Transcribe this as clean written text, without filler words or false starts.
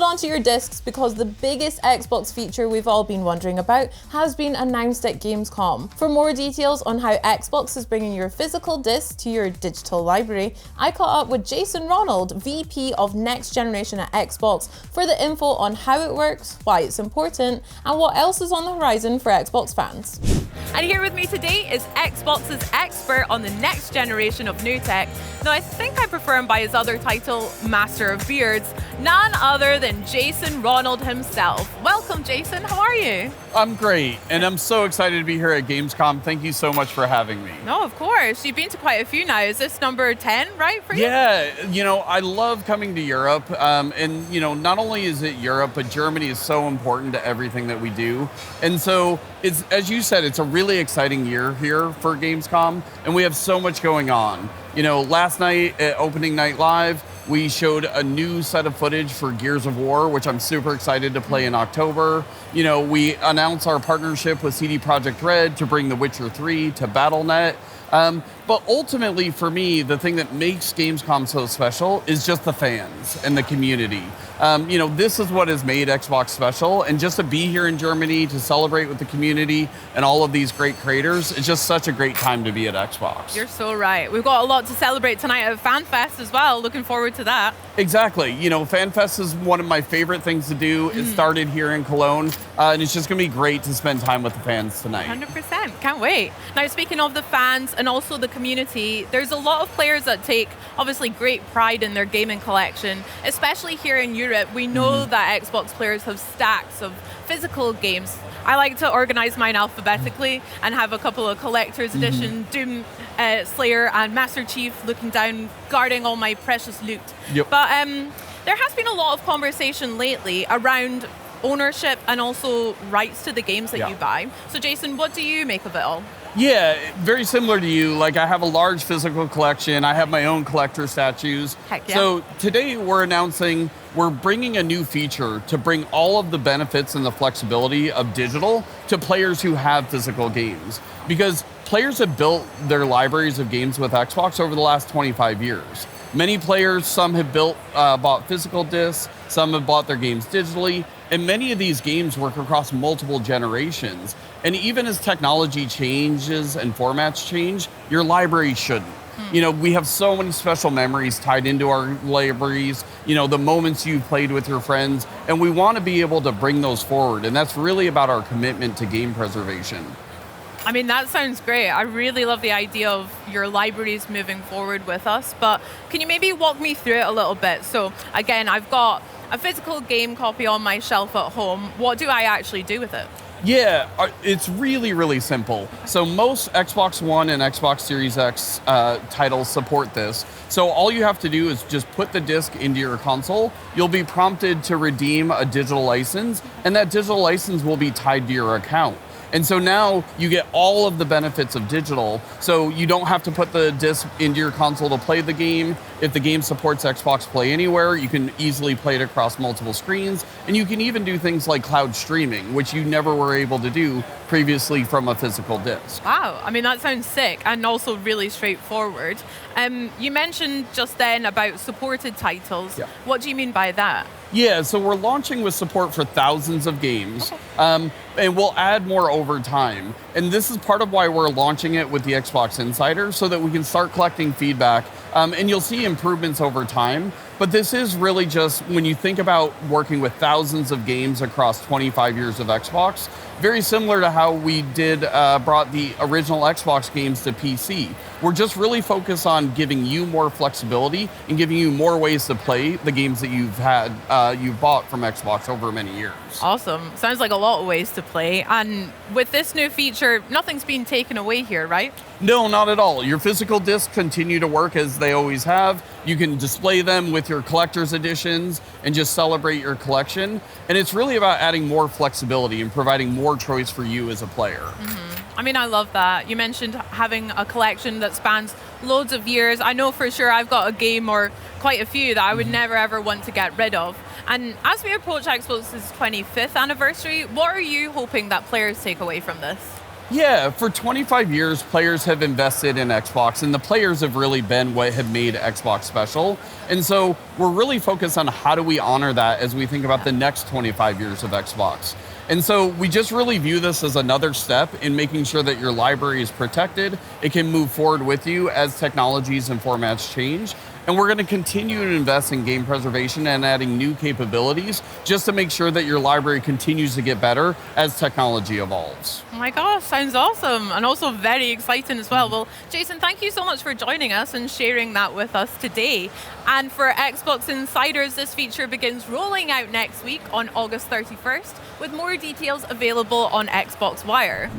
onto your discs because the biggest Xbox feature we've all been wondering about has been announced at Gamescom. For more details on how Xbox is bringing your physical discs to your digital library, I caught up with Jason Ronald, VP of Next Generation at Xbox, for the info on how it works, why it's important, and what else is on the horizon for Xbox fans. And here with me today is Xbox's expert on the next generation of new tech. Now, I think I prefer him by his other title, Master of Beards, none other than Jason Ronald himself. Welcome, Jason. How are you? I'm great, and I'm so excited to be here at Gamescom. Thank you so much for having me. No, of course. You've been to quite a few now. Is this number 10, right, for you? Yeah, I love coming to Europe, and not only is it Europe, but Germany is so important to everything that we do. And so, it's, as you said, it's a really exciting year here for Gamescom, and we have so much going on. Last night at Opening Night Live, we showed a new set of footage for Gears of War, which I'm super excited to play in October. We announced our partnership with CD Projekt Red to bring The Witcher 3 to Battle.net. But ultimately, for me, the thing that makes Gamescom so special is just the fans and the community. This is what has made Xbox special, and just to be here in Germany to celebrate with the community and all of these great creators, it's just such a great time to be at Xbox. You're so right. We've got a lot to celebrate tonight at FanFest as well. Looking forward to that. Exactly. FanFest is one of my favorite things to do. It started here in Cologne, and it's just going to be great to spend time with the fans tonight. 100%. Can't wait. Now, speaking of the fans and also the community, there's a lot of players that take obviously great pride in their gaming collection, especially here in Europe. We know that Xbox players have stacks of physical games. I like to organize mine alphabetically and have a couple of collector's edition, Doom Slayer and Master Chief looking down, guarding all my precious loot. Yep. But there has been a lot of conversation lately around ownership and also rights to the games that you buy. So Jason, what do you make of it all? Yeah, very similar to you. Like, I have a large physical collection. I have my own collector statues. Heck yeah. So today we're bringing a new feature to bring all of the benefits and the flexibility of digital to players who have physical games. Because players have built their libraries of games with Xbox over the last 25 years. Many players, some have bought physical discs, some have bought their games digitally, and many of these games work across multiple generations. And even as technology changes and formats change, your library shouldn't. We have so many special memories tied into our libraries, the moments you've played with your friends, and we want to be able to bring those forward. And that's really about our commitment to game preservation. I mean, that sounds great. I really love the idea of your libraries moving forward with us, but can you maybe walk me through it a little bit? So again, I've got a physical game copy on my shelf at home. What do I actually do with it? Yeah, it's really, really simple. So most Xbox One and Xbox Series X titles support this. So all you have to do is just put the disc into your console. You'll be prompted to redeem a digital license, and that digital license will be tied to your account. And so now you get all of the benefits of digital. So you don't have to put the disc into your console to play the game. If the game supports Xbox Play Anywhere, you can easily play it across multiple screens. And you can even do things like cloud streaming, which you never were able to do previously from a physical disc. Wow, I mean, that sounds sick and also really straightforward. You mentioned just then about supported titles. Yeah. What do you mean by that? Yeah, so we're launching with support for thousands of games, and we'll add more over time. And this is part of why we're launching it with the Xbox Insider, so that we can start collecting feedback, and you'll see improvements over time. But this is really just, when you think about working with thousands of games across 25 years of Xbox, very similar to how we brought the original Xbox games to PC. We're just really focused on giving you more flexibility and giving you more ways to play the games that you've bought from Xbox over many years. Awesome. Sounds like a lot of ways to play. And with this new feature, nothing's been taken away here, right? No, not at all. Your physical discs continue to work as they always have. You can display them with your collector's editions and just celebrate your collection. And it's really about adding more flexibility and providing more choice for you as a player. I mean, I love that. You mentioned having a collection that spans loads of years. I know for sure I've got a game or quite a few that I would never ever want to get rid of. And as we approach Xbox's 25th anniversary, what are you hoping that players take away from this? Yeah, for 25 years, players have invested in Xbox, and the players have really been what have made Xbox special. And so we're really focused on how do we honor that as we think about the next 25 years of Xbox. And so we just really view this as another step in making sure that your library is protected. It can move forward with you as technologies and formats change. And we're going to continue to invest in game preservation and adding new capabilities just to make sure that your library continues to get better as technology evolves. Oh my gosh, sounds awesome, and also very exciting as well. Well, Jason, thank you so much for joining us and sharing that with us today. And for Xbox Insiders, this feature begins rolling out next week on August 31st, with more details available on Xbox Wire.